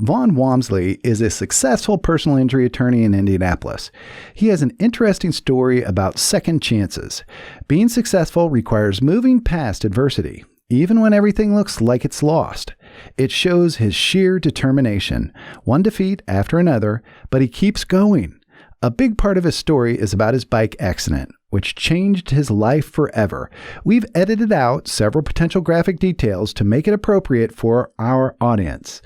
Vaughn Wamsley is a successful personal injury attorney in Indianapolis. He has an interesting story about second chances. Being successful requires moving past adversity, even when everything looks like it's lost. It shows his sheer determination, one defeat after another, but he keeps going. A big part of his story is about his bike accident, which changed his life forever. We've edited out several potential graphic details to make it appropriate for our audience,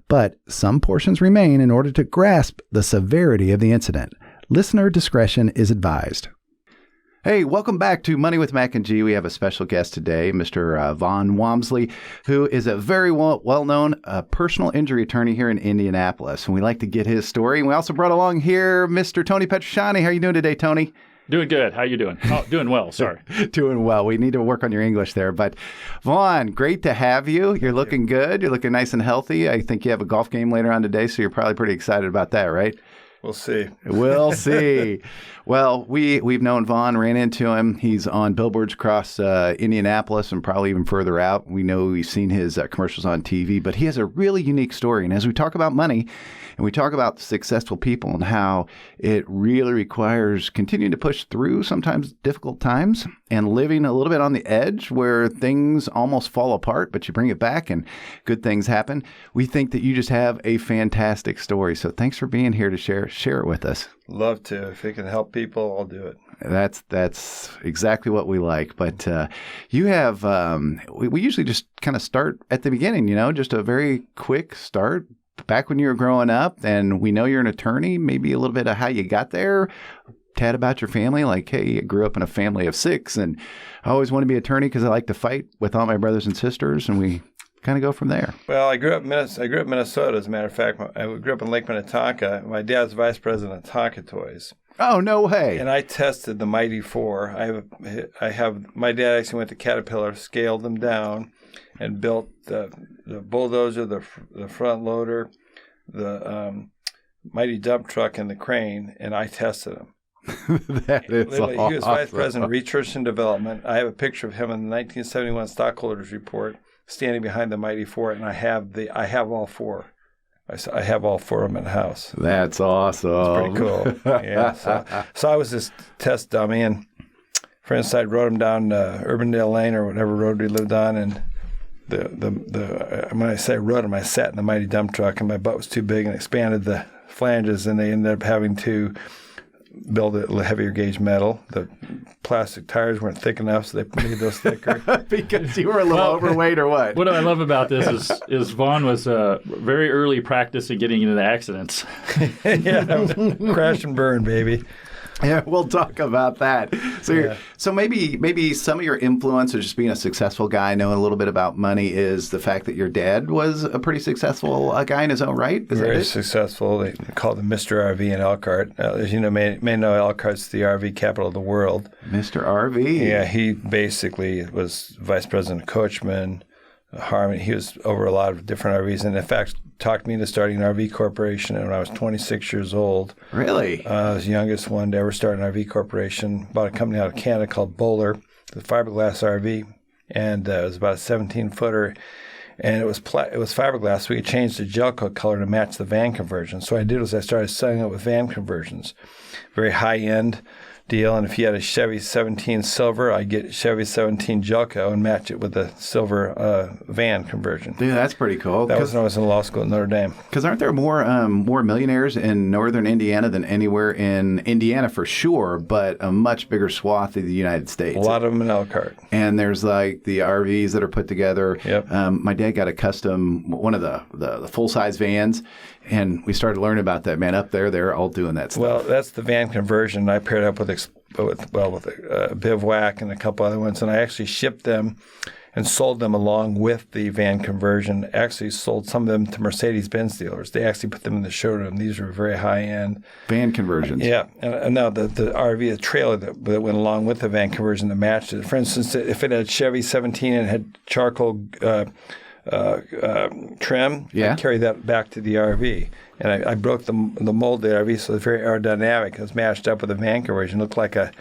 but some portions remain in order to grasp the severity of the incident. Listener discretion is advised. Hey, welcome back to Money with Mac and G. We have a special guest today, Mr. Vaughn Wamsley, who is a very well-known personal injury attorney here in Indianapolis. And we like to get his story. And we also brought along here Mr. Tony Petrosciani. How are you doing today, Tony? Doing good. How you doing? Oh, doing well. Sorry. Doing well. We need to work on your English there. But Vaughn, great to have you. You're looking good. You're looking nice and healthy. I think you have a golf game later on today, so you're probably pretty excited about that, right? We'll see. We'll see. Well, we've known Vaughn, ran into him. He's on billboards across Indianapolis and probably even further out. We know we've seen his commercials on TV, but he has a really unique story. And as we talk about money and we talk about successful people and how it really requires continuing to push through sometimes difficult times and living a little bit on the edge where things almost fall apart, but you bring it back and good things happen. We think that you just have a fantastic story. So thanks for being here to share it with us. Love to. If it can help people, I'll do it. That's exactly what we like. But you have, we usually just kind of start at the beginning, just a very quick start back when you were growing up. And we know you're an attorney, maybe a little bit of how you got there. Tad about your family, like, hey, I grew up in a family of 6 and I always want to be an attorney because I like to fight with all my brothers and sisters. And we kind of go from there. Well, I grew up in Minnesota, as a matter of fact. I grew up in Lake Minnetonka. My dad's vice president of Tonka Toys. Oh, no way. And I tested the Mighty 4. My dad actually went to Caterpillar, scaled them down, and built the bulldozer, the front loader, the Mighty dump truck, and the crane, and I tested them. That is literally, awesome. He was vice president of research and development. I have a picture of him in the 1971 stockholders report standing behind the Mighty 4, and I have all 4. I have all 4 of them in the house. That's awesome. It's pretty cool. Yeah. So I was this test dummy, and for instance, I rode him down Urbandale Lane or whatever road we lived on, and when I say rode him, I sat in the Mighty dump truck, and my butt was too big and expanded the flanges, and they ended up having to build a heavier gauge metal. The plastic tires weren't thick enough, so they made those thicker. Because you were a little overweight or what? What I love about this is Vaughn was very early practice in getting into the accidents. Yeah, crash and burn, baby. Yeah, we'll talk about that. So maybe some of your influence of just being a successful guy, knowing a little bit about money, is the fact that your dad was a pretty successful guy in his own right. Is Very that it? successful. They called him Mr. RV in Elkhart. As you know, may know Elkhart's the RV capital of the world. Mr. RV. Yeah, he basically was vice president of Coachman, Harmon. He was over a lot of different RVs, and in fact, talked me into starting an RV corporation when I was 26 years old. Really? I was the youngest one to ever start an RV corporation. Bought a company out of Canada called Bowler, the fiberglass RV, and it was about a 17-footer. And it was fiberglass, so we could change the gel coat color to match the van conversion. So what I did was I started selling it with van conversions. Very high-end deal, and if you had a Chevy 17 silver, I'd get Chevy 17 Jelco and match it with the silver van conversion. Dude, that's pretty cool. That was when I was in law school at Notre Dame. Because aren't there more millionaires in northern Indiana than anywhere in Indiana for sure, but a much bigger swath of the United States? A lot of them in Elkhart. And there's like the RVs that are put together. Yep. My dad got a custom, one of the full-size vans, and we started learning about that. Man, up there, they're all doing that stuff. Well, that's the van conversion. I paired up with a Bivouac and a couple other ones, and I actually shipped them and sold them along with the van conversion. Actually sold some of them to Mercedes-Benz dealers. They actually put them in the showroom. These were very high-end. Van conversions. Yeah. And now the RV, the trailer that went along with the van conversion that matched it. For instance, if it had Chevy 17 and had charcoal trim, yeah, I carry that back to the RV. And I broke the mold of the RV, so it's very aerodynamic. It was matched up with a van conversion. It looked like a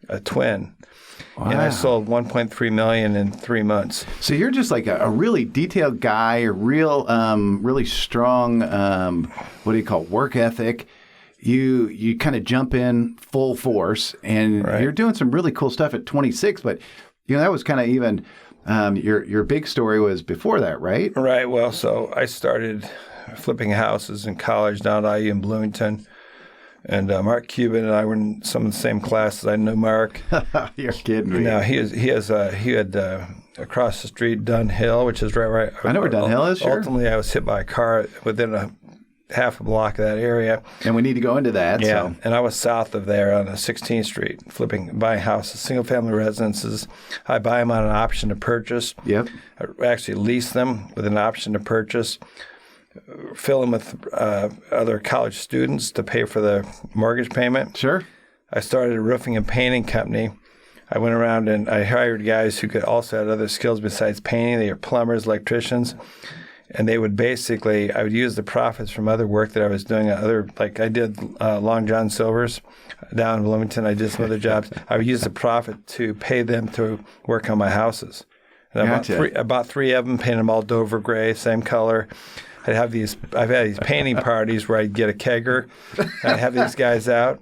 a twin. Wow. And I sold $1.3 million in 3 months. So you're just like a really detailed guy, a real, really strong, what do you call it, work ethic. You kind of jump in full force, and you're doing some really cool stuff at 26. But that was kind of even your big story was before that, right? Right. Well, so I started flipping houses in college down at IU in Bloomington. And Mark Cuban and I were in some of the same classes. I knew Mark. You're kidding me. Now he had across the street Dunn Hill, which is right. I know where Dunn Hill is. Sure. Ultimately, I was hit by a car within a half a block of that area. And we need to go into that. Yeah. So. And I was south of there on 16th Street, buying houses, single family residences. I buy them on an option to purchase. Yep. I actually lease them with an option to purchase. Fill them with other college students to pay for the mortgage payment. Sure. I started a roofing and painting company. I went around and I hired guys who could also have other skills besides painting. They were plumbers, electricians, and they would I would use the profits from other work that I was doing. I did Long John Silver's down in Bloomington. I did some other jobs. I would use the profit to pay them to work on my houses. And I bought three of them, painted them all Dover gray, same color. I've had these painting parties where I'd get a kegger. I'd have these guys out.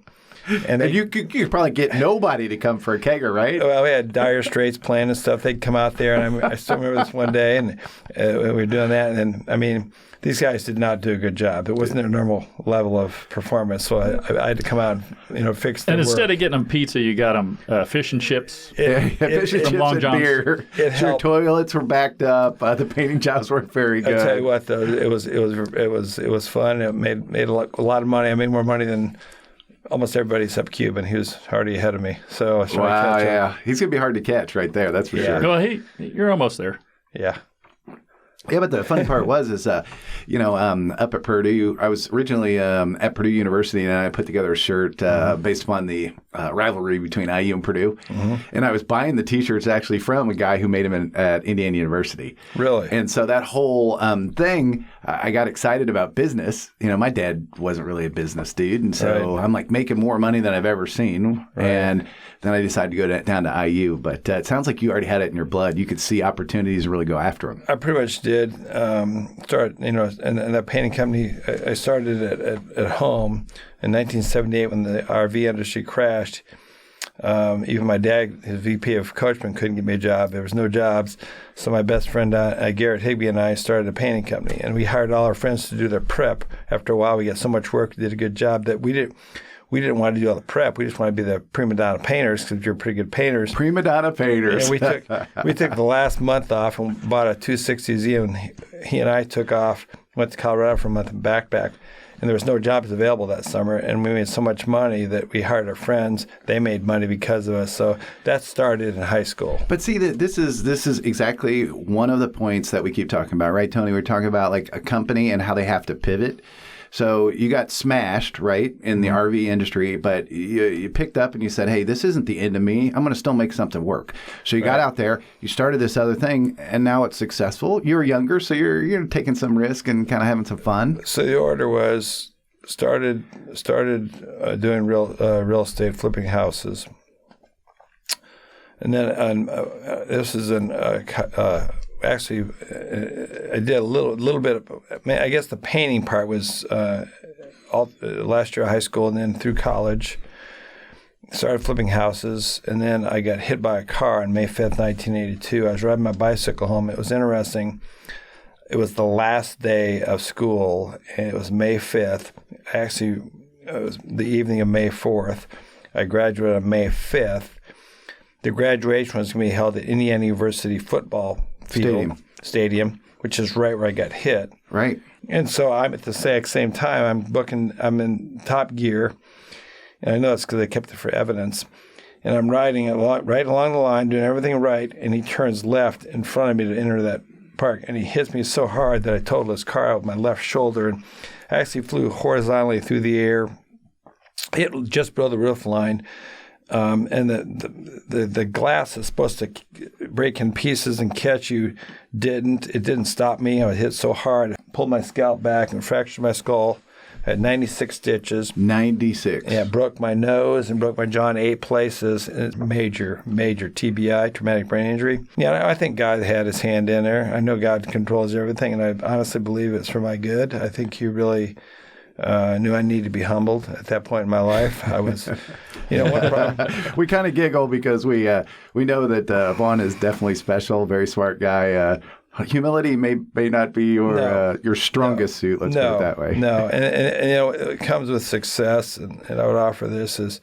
And you could probably get nobody to come for a kegger, right? Well, we had Dire Straits playing and stuff. They'd come out there, and I still remember this one day, and we were doing that. And these guys did not do a good job. It wasn't a normal level of performance, so I had to come out and fix the work. And instead of getting them pizza, you got them fish and chips. Fish and chips Long and beer. Your toilets were backed up. The painting jobs weren't very good. I'll tell you what, though, it was fun. It made a lot of money. I made more money than almost everybody except Cuban. He was already ahead of me. So I was trying to catch him. He's going to be hard to catch right there. That's for sure. Well, you're almost there. Yeah. Yeah, but the funny part is, up at Purdue, I was originally at Purdue University, and I put together a shirt based upon the rivalry between IU and Purdue. Mm-hmm. And I was buying the T-shirts actually from a guy who made them at Indiana University. Really? And so that whole thing, I got excited about business. My dad wasn't really a business dude, and so I'm like making more money than I've ever seen. Right. And then I decided to go down to IU. But it sounds like you already had it in your blood. You could see opportunities and really go after them. I pretty much did. Start, and that painting company, I started at home in 1978 when the RV industry crashed. Even my dad, his VP of Coachman, couldn't get me a job. There was no jobs. So my best friend, Garrett Higbee, and I started a painting company. And we hired all our friends to do their prep. After a while, we got so much work, we did a good job that we didn't want to do all the prep. We just wanted to be the prima donna painters because you're pretty good painters. Prima donna painters. And we took the last month off and bought a 260Z, and he and I took off, went to Colorado for a month and backpack. And there was no jobs available that summer, and we made so much money that we hired our friends. They made money because of us. So that started in high school. But see, this is exactly one of the points that we keep talking about, right, Tony? We're talking about like a company and how they have to pivot. So you got smashed, right, in the RV industry, but you picked up and you said, hey, this isn't the end of me. I'm going to still make something work. So you got out there, you started this other thing, and now it's successful. You're younger, so you're taking some risk and kind of having some fun. So the order was started doing real estate, flipping houses. And then this is actually, I did a little bit of, I guess the painting part was last year of high school and then through college. Started flipping houses, and then I got hit by a car on May 5th, 1982. I was riding my bicycle home. It was interesting. It was the last day of school, and it was May 5th. Actually, it was the evening of May 4th. I graduated on May 5th. The graduation was going to be held at Indiana University football stadium, which is right where I got hit. Right. And so I'm at the same time, I'm in top gear, and I know it's because I kept it for evidence. And I'm riding right along the line, doing everything right, and he turns left in front of me to enter that park, and he hits me so hard that I totaled his car out with my left shoulder, and I actually flew horizontally through the air, hit just below the roof line. And the glass is supposed to break in pieces and catch you. It didn't stop me. I was hit so hard, I pulled my scalp back and fractured my skull. I I had 96 stitches. 96. Yeah, broke my nose and broke my jaw in 8 places. And major TBI, traumatic brain injury. Yeah, I think God had his hand in there. I know God controls everything, and I honestly believe it's for my good. I think he really knew I needed to be humbled at that point in my life. I was, one problem. We kind of giggle because we know that Vaughn is definitely special, very smart guy. Humility may not be your strongest suit. Let's put it that way. No, and it comes with success. And I would offer this is,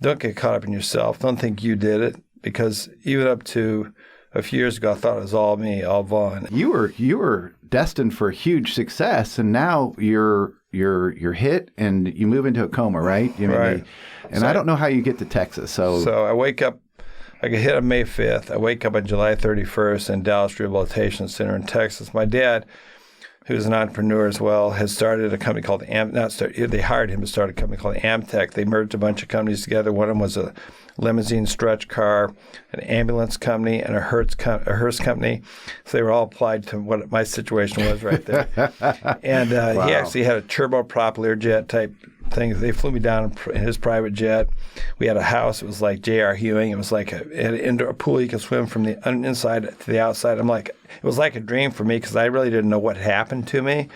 don't get caught up in yourself. Don't think you did it, because even up to a few years ago, I thought it was all me, all Vaughn. You were destined for huge success, and now you're hit and you move into a coma, right? Right. I don't know how you get to Texas. So I wake up. I get hit on May 5th. I wake up on July 31st in Dallas Rehabilitation Center in Texas. My dad, who's an entrepreneur as well, has started a company called they hired him to start a company called Amtech. They merged a bunch of companies together. One of them was a limousine stretch car, an ambulance company, and a hearse company. So they were all applied to what my situation was right there. And Wow. He actually had a turboprop Learjet type thing. They flew me down in his private jet. We had a house. It was like J.R. Hewing. It was like an indoor pool you could swim from the inside to the outside. It was like a dream for me, because I really didn't know what happened to me.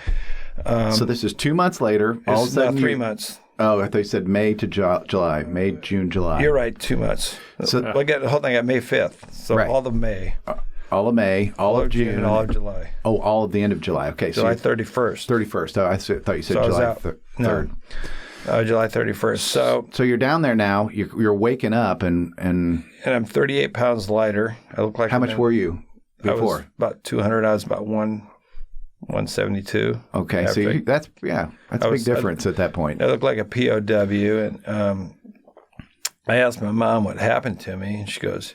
So this is 2 months later. All of a sudden, 3 months. Oh, I thought you said May to July. May, June, July. You're right, 2 months. So the whole thing I got May 5th. So Right. all of May. All of May, all of June, and all of July. Oh, all of the end of July. Okay, July so 31st. 31st. Oh, I thought you said So I was July out. 3rd. July 31st. So you're down there now. You're waking up, and I'm 38 pounds lighter. I look like how much were you I was before? about 200. I was about 172. Okay, so that's a big difference at that point. I looked like a POW, and I asked my mom what happened to me, and she goes,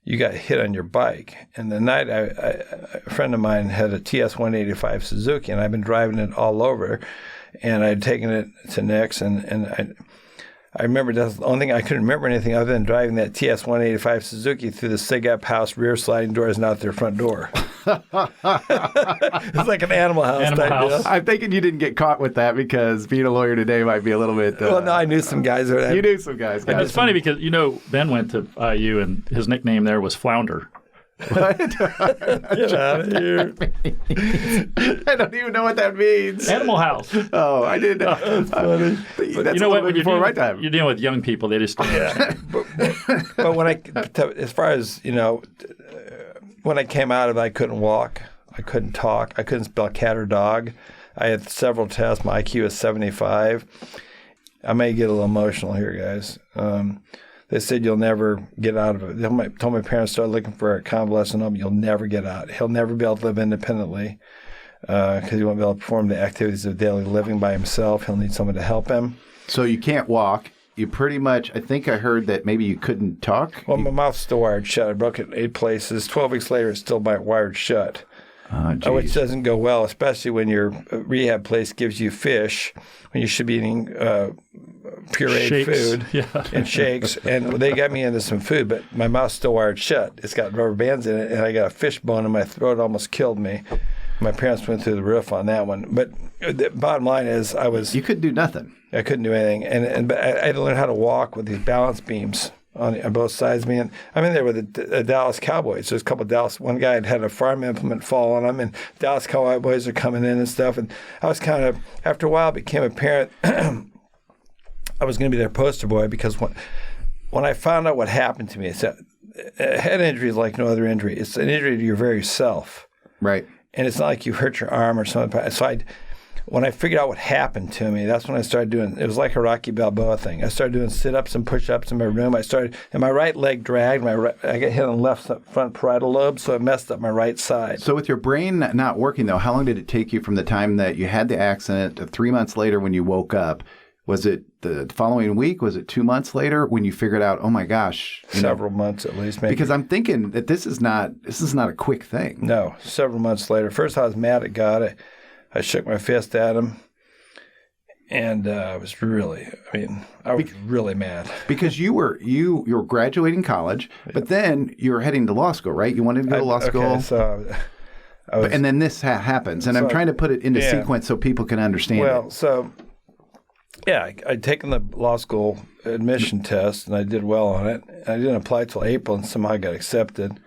"You got hit on your bike." And the night, a friend of mine had a TS-185 Suzuki, and I've been driving it all over, and I'd taken it to Nick's, and I remember that's the only thing I couldn't remember anything other than driving that TS-185 Suzuki through the SIG-Up house, rear sliding doors, and out their front door. It's like an Animal House type deal. I'm thinking you didn't get caught with that, because being a lawyer today might be a little bit. Well, no, I knew some guys. You knew some guys. It's funny because, Ben went to IU and his nickname there was Flounder. What? Get out of here. I don't even know what that means. Animal House. Oh, I didn't know. That's funny. That's When before my time. you're dealing with young people, they just But as far as, when I came out of it, I couldn't walk. I couldn't talk. I couldn't spell cat or dog. I had several tests. My IQ is 75. I may get a little emotional here, guys. They said you'll never get out of it. They told my parents, start looking for a convalescent home. You'll never get out. He'll never be able to live independently, because he won't be able to perform the activities of daily living by himself. He'll need someone to help him. So you can't walk. You pretty much, I think I heard that maybe you couldn't talk. Well, my mouth's still wired shut. I broke it in 8 places. 12 weeks later, it's still wired shut. Which doesn't go well, especially when your rehab place gives you fish when you should be eating pureed food and shakes. And they got me into some food, but my mouth's still wired shut. It's got rubber bands in it, and I got a fish bone in my throat. It almost killed me. My parents went through the roof on that one. But the bottom line is You couldn't do nothing. I couldn't do anything. But I had to learn how to walk with these balance beams on both sides of me. And I'm in there with the Dallas Cowboys. There's a couple of one guy had a farm implement fall on him, and Dallas Cowboys are coming in and stuff. And I was kind of, after a while, it became apparent I was going to be their poster boy, because when I found out what happened to me, it's a head injury is like no other injury. It's an injury to your very self. Right. And it's not like you hurt your arm or something. So when I figured out what happened to me, that's when I started doing, it was like a Rocky Balboa thing. I started doing sit-ups and push-ups in my room. And my right leg dragged. I got hit on the left front parietal lobe, so it messed up my right side. So with your brain not working, though, how long did it take you from the time that you had the accident to 3 months later when you woke up? Was it the following week? Was it 2 months later when you figured out, oh my gosh? Several months at least, maybe. Because I'm thinking that this is not a quick thing. No, several months later. First, I was mad at God. I shook my fist at him, and I was really mad. Because you were graduating college, but then you were heading to law school, right? You wanted to go to law school. Okay, so And then this happens. And I'm trying to put it into sequence so people can understand it. So, yeah, I'd taken the law school admission test, and I did well on it. I didn't apply till April, and somehow I got accepted.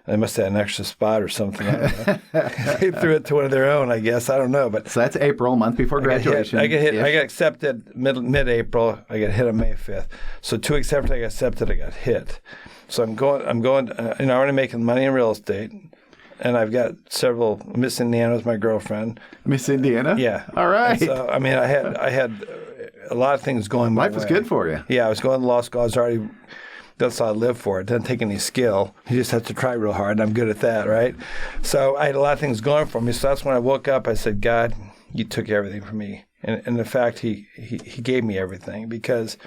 They must have had an extra spot or something. I don't know. They threw it to one of their own, I guess. I don't know. But so that's April, a month before graduation. I got accepted mid-April. I got hit on May 5th. So 2 weeks after I got accepted, I got hit. So I'm going. I'm already making money in real estate, and I've got several. Miss Indiana was my girlfriend. Miss Indiana? Yeah. All right. And so I had a lot of things going. Life was good for you. Yeah, I was going to law school. I was already. That's all I live for. It doesn't take any skill. You just have to try real hard, and I'm good at that, right? So I had a lot of things going for me. So that's when I woke up. I said, God, you took everything from me. And in fact, he gave me everything because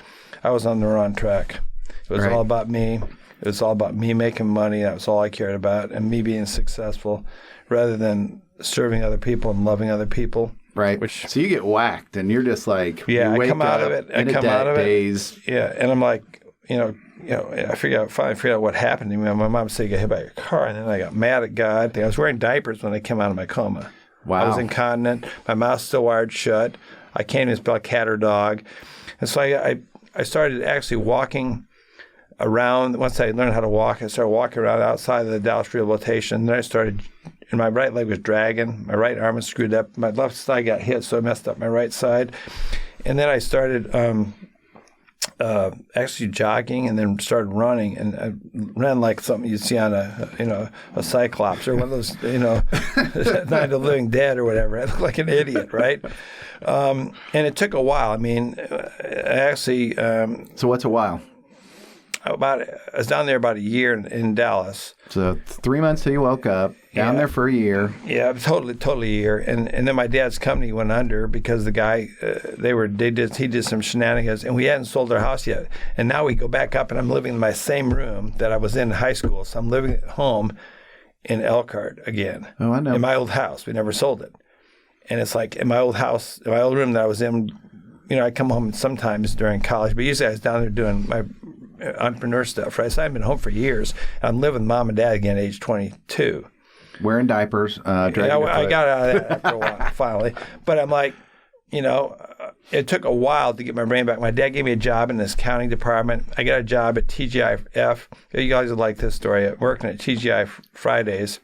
I was on the wrong track. It was all about me. It was all about me making money. That was all I cared about, and me being successful rather than serving other people and loving other people. Right. So you get whacked, and you're just like, I come out of it. I come out of it. Yeah, and I'm like, I finally figured out what happened to me. My mom said you got hit by your car, and then I got mad at God. I was wearing diapers when I came out of my coma. Wow. I was incontinent. My mouth's still wired shut. I can't even spell a cat or dog. And so I started actually walking around. Once I learned how to walk, I started walking around outside of the Dallas Rehabilitation. Then I started, and my right leg was dragging. My right arm was screwed up. My left side got hit, so I messed up my right side. And then I started actually jogging, and then started running, and I ran like something you'd see on a cyclops or one of those, Night of the Living Dead or whatever. I looked like an idiot, right? And it took a while. I mean, actually. So what's a while? I was down there about a year in Dallas. So 3 months till you woke up, down there for a year. Yeah, totally a year. And then my dad's company went under because the guy, he did some shenanigans, and we hadn't sold our house yet. And now we go back up, and I'm living in my same room that I was in high school. So I'm living at home in Elkhart again. Oh, I know. In my old house. We never sold it. And it's like in my old house, in my old room that I was in, I come home sometimes during college, but usually I was down there doing my entrepreneur stuff, right? So I've been home for years. I'm living with mom and dad again at age 22. Wearing diapers, I got out of that after a while, finally. But I'm like, it took a while to get my brain back. My dad gave me a job in this accounting department. I got a job at TGIF. You guys would like this story. Working at TGI Fridays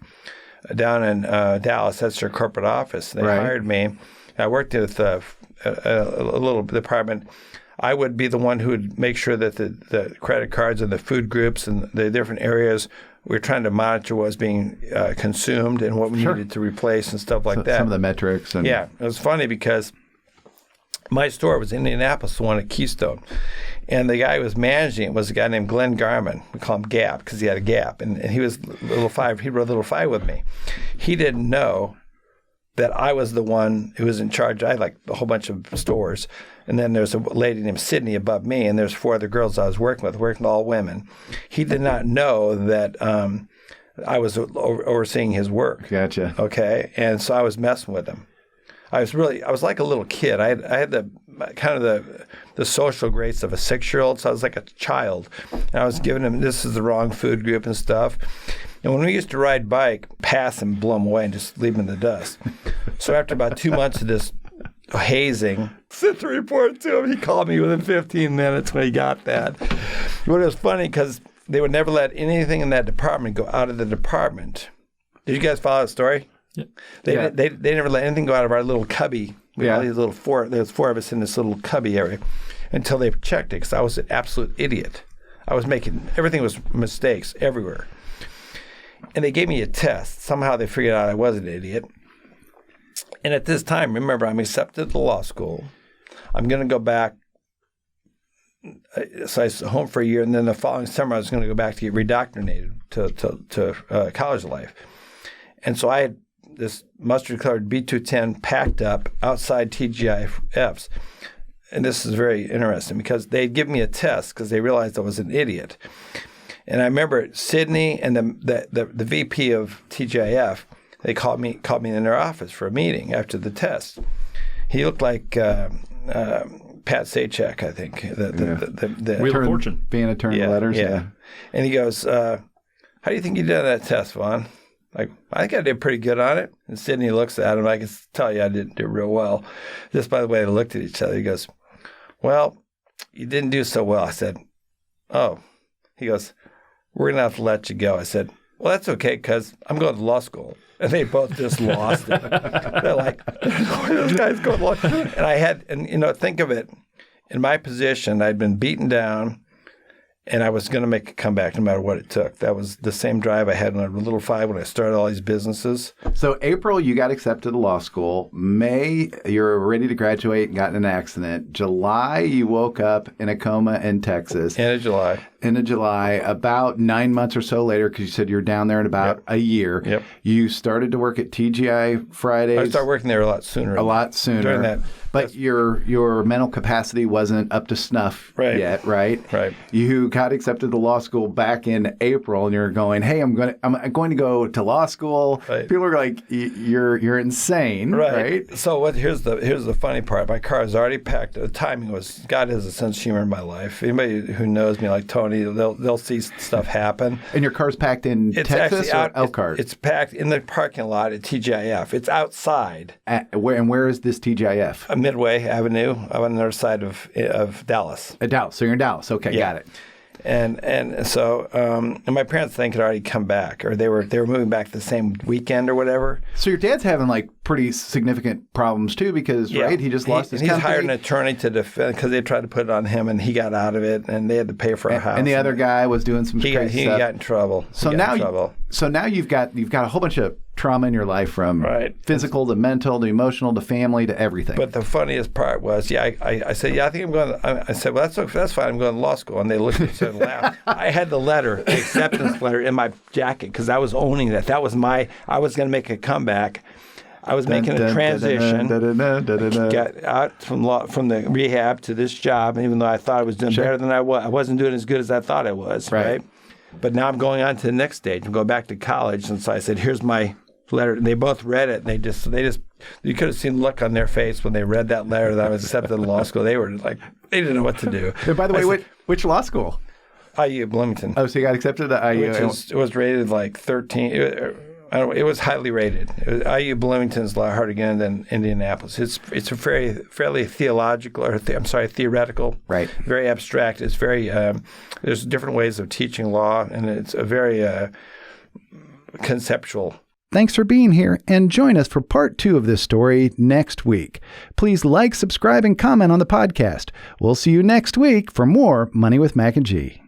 down in Dallas. That's their corporate office. They hired me. I worked with a little department. I would be the one who would make sure that the credit cards and the food groups and the different areas we were trying to monitor what was being consumed and what we needed to replace and stuff like that. Some of the metrics. Yeah. It was funny because my store was in Indianapolis, the one at Keystone. And the guy who was managing it was a guy named Glenn Garman. We call him Gap because he had a gap. And he was Little Five. He rode Little Five with me. He didn't know that I was the one who was in charge. I had like a whole bunch of stores. And then there's a lady named Sydney above me, and there's 4 other girls I was working with all women. He did not know that I was overseeing his work. Gotcha. Okay, and so I was messing with him. I was like a little kid. I had the kind of the social grace of a 6-year-old, so I was like a child. And I was giving him, this is the wrong food group and stuff. And when we used to ride bike, pass him, blow him away, and just leave him in the dust. So after about 2 months of this hazing, sent the report to him. He called me within 15 minutes when he got that. But it was funny because they would never let anything in that department go out of the department. Did you guys follow that story? Yeah. They never let anything go out of our little cubby. We had these little there's 4 of us in this little cubby area until they checked it because I was an absolute idiot. I was everything was mistakes everywhere. And they gave me a test. Somehow they figured out I was an idiot. And at this time, remember, I'm accepted to law school. I'm going to go back. So I was home for a year, and then the following summer, I was going to go back to get redoctrinated to college life. And so I had this mustard-colored B210 packed up outside TGIF's. And this is very interesting because they'd give me a test because they realized I was an idiot. And I remember Sydney and the VP of TGIF, they called me in their office for a meeting after the test. He looked like Pat Sajak, I think. The Wheel of Fortune. Being a turn of letters. Yeah. And he goes, how do you think you did on that test, Vaughn? Like, I think I did pretty good on it. And Sidney looks at him. I can tell you I didn't do real well. Just by the way they looked at each other. He goes, well, you didn't do so well. I said, oh. He goes, we're going to have to let you go. I said, well, that's okay because I'm going to law school. And they both just lost it. They're like, this guy's going to law school. And I had, and think of it. In my position, I'd been beaten down. And I was going to make a comeback no matter what it took. That was the same drive I had when I was a little 5 when I started all these businesses. So April, you got accepted to law school. May, you're ready to graduate and got in an accident. July, you woke up in a coma in Texas. End of July. End of July. About 9 months or so later, because you said you were down there in about a year. Yep. You started to work at TGI Fridays. I started working there a lot sooner. During that. But your mental capacity wasn't up to snuff yet, right? Right. You got accepted to law school back in April, and you're going, "Hey, I'm going to go to law school." Right. People are like, "You're insane," right? So here's the funny part. My car is already packed. The timing was, God has a sense of humor in my life. Anybody who knows me, like Tony, they'll see stuff happen. And your car's packed in Texas or Elkhart? It's packed in the parking lot at TGIF. It's outside. Where is this TGIF? Midway Avenue, on the other side of Dallas. Dallas. So you're in Dallas. Okay, got it. And so and my parents think had already come back, or they were moving back the same weekend or whatever. So your dad's having like pretty significant problems too, because he just lost his company. He's hired an attorney to defend because they tried to put it on him, and he got out of it, and they had to pay for a house. And the other guy was doing some crazy stuff. He got in trouble. So now you've got a whole bunch of trauma in your life, from physical to mental to emotional to family to everything. But the funniest part was, I said, I think I'm going. I said, well, that's fine. I'm going to law school, and they looked at me and laughed. I had the acceptance letter in my jacket because I was owning that. That was I was going to make a comeback. I was making a transition. Got out from the rehab to this job, and even though I thought I was doing better than I was, I wasn't doing as good as I thought I was. Right. But now I'm going on to the next stage. I'm going back to college, and so I said, "Here's my letter." And they both read it, and they just you could have seen the look on their face when they read that letter that I was accepted to law school. They were like, they didn't know what to do. And by the way, which law school? IU Bloomington. Oh, so you got accepted to IU? It was rated like 13. It was highly rated. IU Bloomington's a lot harder to get in than Indianapolis. It's a fairly theological, theoretical. Right. Very abstract. It's very there's different ways of teaching law, and it's a very conceptual. Thanks for being here, and join us for part 2 of this story next week. Please like, subscribe, and comment on the podcast. We'll see you next week for more Money with Mac and G.